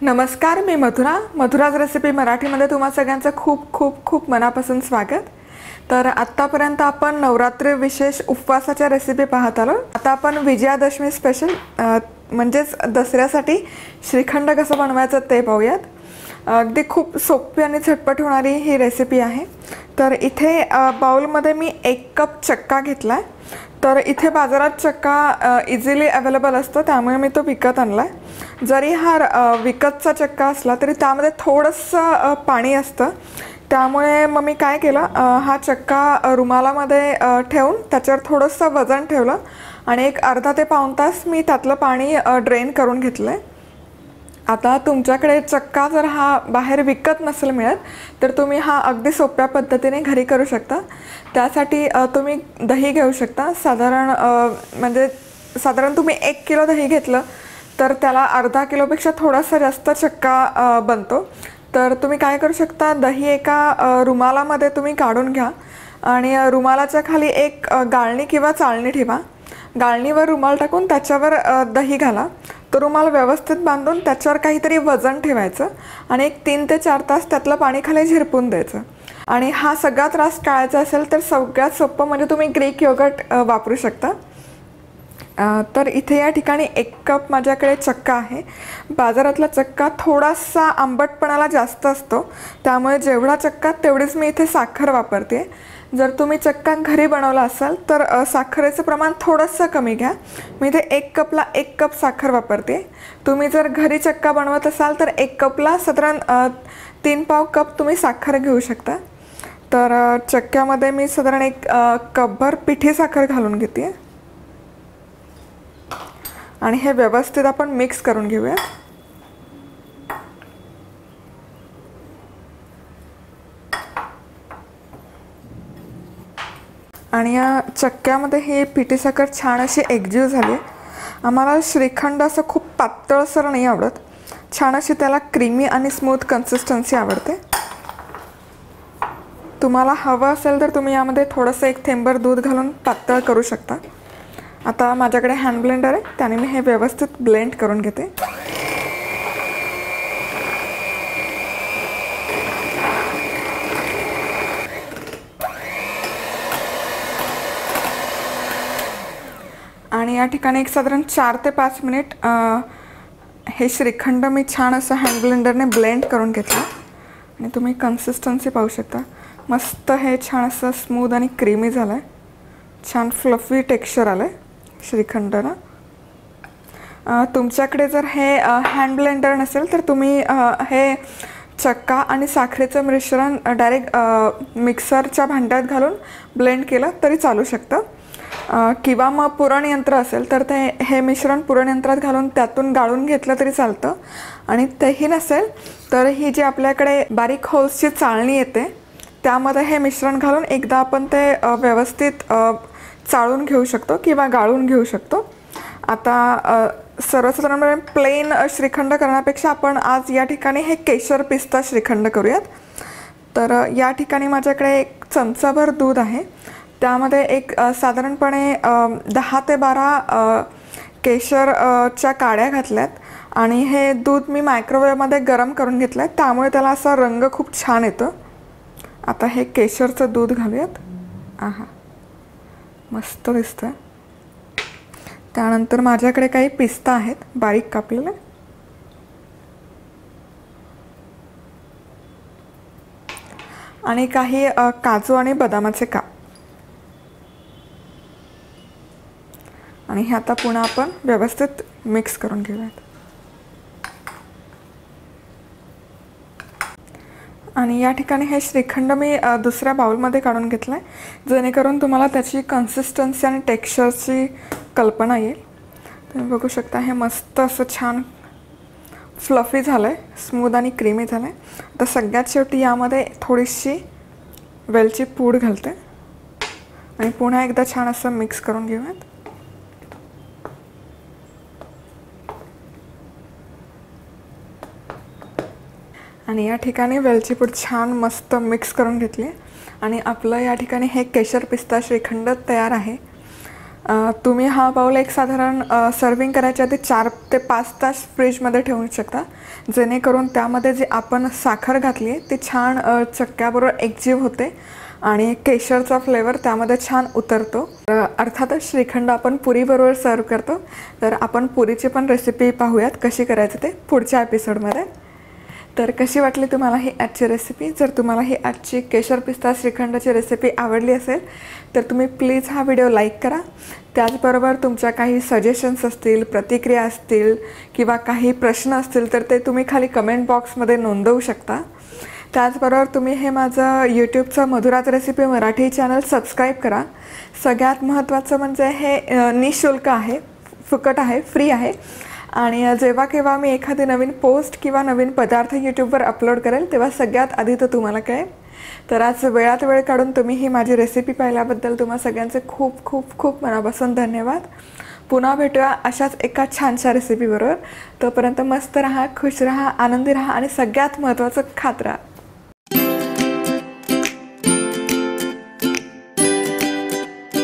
नमस्कार, मी मधुराज रेसिपी मराठीमध्ये तुम्हा सगळ्यांचं खूप खूप खूप मनापासून स्वागत। तर आत्तापर्यंत आपण नवरात्री विशेष उपवासाच्या रेसिपी पाहत आलो। आता आपण विजयादशमी स्पेशल म्हणजेच दसऱ्यासाठी श्रीखंड कसं बनवायचं ते पाहूयात। अगदी खूप सोपी आणि झटपट होणारी ही रेसिपी आहे। तर इथे बाउलमध्ये मी 1 कप चक्का घेतलाय। तर इथे बाजारात चक्का इझिली अवेलेबल असतो, त्यामुळे मी तो विकत आणलाय। जरी हा विकतचा चक्का असला तरी त्यामध्ये थोडंसं पाणी असतं, त्यामुळे मग मी काय केलं, हा चक्का रुमालामध्ये ठेवून त्याच्यावर थोडंसं वजन ठेवलं आणि एक अर्धा ते पाऊण तास मी त्यातलं पाणी ड्रेन करून घेतलंय। आता तुमच्याकडे चक्का जर हा बाहेर विकत नसेल मिळत तर तुम्ही हा अगदी सोप्या पद्धतीने घरी करू शकता। त्यासाठी तुम्ही दही घेऊ शकता। साधारण तुम्ही 1 किलो दही घेतलं तर त्याला अर्धा किलोपेक्षा थोडासा जास्त चक्का बनतो। तर तुम्ही काय करू शकता, दही एका रुमालामध्ये तुम्ही काढून घ्या आणि रुमालाच्या खाली एक गाळणी किंवा चाळणी ठेवा। गाळणीवर रुमाल टाकून त्याच्यावर दही घाला। तो रुमाल व्यवस्थित बांधून त्याच्यावर काहीतरी वजन ठेवायचं आणि एक 3 ते 4 तास त्यातलं पाणी खाली झिरपून द्यायचं। आणि हा सगळा त्रास टाळायचा असेल तर सगळ्यात सोपं म्हणजे तुम्ही ग्रीक योगर्ट वापरू शकता। तर इथे या ठिकाणी 1 कप माझ्याकडे चक्का आहे। बाजारातला चक्का थोडासा आंबटपणाला जास्त असतो, त्यामुळे जेवढा चक्का तेवढीच मी इथे साखर वापरते। जर तुम्ही चक्का घरी बनवला असाल तर साखरेचं प्रमाण थोडंसं कमी घ्या। मी इथे 1 कपला 1 कप साखर वापरते। तुम्ही जर घरी चक्का बनवत असाल तर 1 कपला साधारण 3 कप तुम्ही साखर घेऊ शकता। तर चक्क्यामध्ये मी साधारण 1 कपभर पिठी साखर घालून घेते आणि हे व्यवस्थित आपण मिक्स करून घेऊया। आणि या चक्क्यामध्ये ही पिठी साखर छान अशी एकजीव झाली। आम्हाला श्रीखंड असं खूप पातळसर नाही आवडत, छान अशी त्याला क्रीमी आणि स्मूथ कन्सिस्टन्सी आवडते। तुम्हाला हवं असेल तर तुम्ही यामध्ये थोडंसं 1 थेंबर दूध घालून पातळ करू शकता। आता माझ्याकडे हँड ब्लेंडर आहे, त्याने मी हे व्यवस्थित ब्लेंड करून घेते। आणि या ठिकाणी एक साधारण 4 ते 5 मिनिट हे श्रीखंड मी छान असं हँड ब्लेंडरने ब्लेंड करून घेतलं आणि तुम्ही कन्सिस्टन्सी पाहू शकता। मस्त हे छान असं स्मूथ आणि क्रीमी झालं आहे, छान फ्लफी टेक्स्चर आलं आहे श्रीखंडला। तुमच्याकडे जर हे हँड ब्लेंडर नसेल तर तुम्ही हे चक्का आणि साखरेचं मिश्रण डायरेक्ट मिक्सरच्या भांड्यात घालून ब्लेंड केलं तरी चालू शकतं। किंवा मग पुरण यंत्र असेल तर ते हे मिश्रण पुरण यंत्रात घालून त्यातून गाळून घेतलं तरी चालतं। आणि तेही नसेल तर ही जी आपल्याकडे बारीक होल्सची चाळणी येते त्यामध्ये हे मिश्रण घालून एकदा आपण ते व्यवस्थित चाळून घेऊ शकतो किंवा गाळून घेऊ शकतो। आता सर्वसाधारणपणे प्लेन श्रीखंड करण्यापेक्षा आपण आज या ठिकाणी हे केशर पिस्ता श्रीखंड करूयात। तर या ठिकाणी माझ्याकडे 1 चमचाभर दूध आहे, त्यामध्ये एक साधारणपणे 10 ते 12 केशरच्या काड्या घातल्यात आणि हे दूध मी मायक्रोवेव्हमध्ये गरम करून घेतलं आहे, त्यामुळे त्याला असा रंग खूप छान येतो। आता हे केशरचं दूध घालूयात। आहा, मस्त दिसतं। त्यानंतर माझ्याकडे काही पिस्ता आहेत बारीक कापलेले, आणि काही काजू आणि बदामाचे काप, आणि हे आता पुन्हा आपण व्यवस्थित मिक्स करून घेऊयात। आणि या ठिकाणी हे श्रीखंड मी दुसऱ्या बाउलमध्ये काढून घेतलं आहे, जेणेकरून तुम्हाला त्याची कन्सिस्टन्सी आणि टेक्स्चरची कल्पना येईल। तुम्ही बघू शकता हे मस्त असं छान फ्लफी झालं आहे, स्मूथ आणि क्रीमी झालं आहे। आता सगळ्यात शेवटी यामध्ये थोडीशी वेलची पूड घालते आणि पुन्हा एकदा छान असं मिक्स करून घेऊयात। आणि या ठिकाणी वेलची पूड छान मस्त मिक्स करून घेतली आणि आपलं या ठिकाणी हे केशर पिस्ता श्रीखंड तयार आहे। तुम्ही हा बाउल एक साधारण सर्विंग करायच्या आधी 4 ते 5 तास फ्रीजमध्ये ठेवू शकता, जेणेकरून त्यामध्ये जी आपण साखर घातली आहे ती छान चक्क्याबरोबर एकजीव होते आणि केशरचा फ्लेवर त्यामध्ये छान उतरतो. अर्थातच श्रीखंड आपण पुरीबरोबर सर्व करतो, तर आपण पुरीची पण रेसिपी पाहूयात कशी करायचं ते पुढच्या एपिसोडमध्ये. तर कशी वाटली तुम्हाला ही आजची रेसिपी? जर तुम्हाला ही आजची केशर पिस्ता श्रीखंडाची रेसिपी आवडली असेल तर तुम्ही प्लीज हा व्हिडिओ लाईक करा. त्याचबरोबर तुमच्या काही सजेशन्स असतील, प्रतिक्रिया असतील किंवा काही प्रश्न असतील तर ते तुम्ही खाली कमेंट बॉक्समध्ये नोंदवू शकता. त्याचबरोबर तुम्ही हे माझं यूट्यूबचं Madhura's recipe Marathi channel subscribe करा. सगळ्यात महत्त्वाचं म्हणजे हे निःशुल्क आहे, फुकट आहे, फ्री आहे. आणि जेव्हा केव्हा मी एखादी नवीन पोस्ट किंवा नवीन पदार्थ यूट्यूबवर अपलोड करेल तेव्हा सगळ्यात आधी तर तुम्हाला कळेल. तर आज वेळात वेळ काढून तुम्ही ही माझी रेसिपी पाहिल्याबद्दल तुम्हा सगळ्यांचे खूप खूप खूप मनापासून धन्यवाद. पुन्हा भेटूया अशाच एका छानशा रेसिपीबरोबर. तोपर्यंत मस्त राहा, खुश राहा, आनंदी राहा आणि सगळ्यात महत्त्वाचं खात राहा.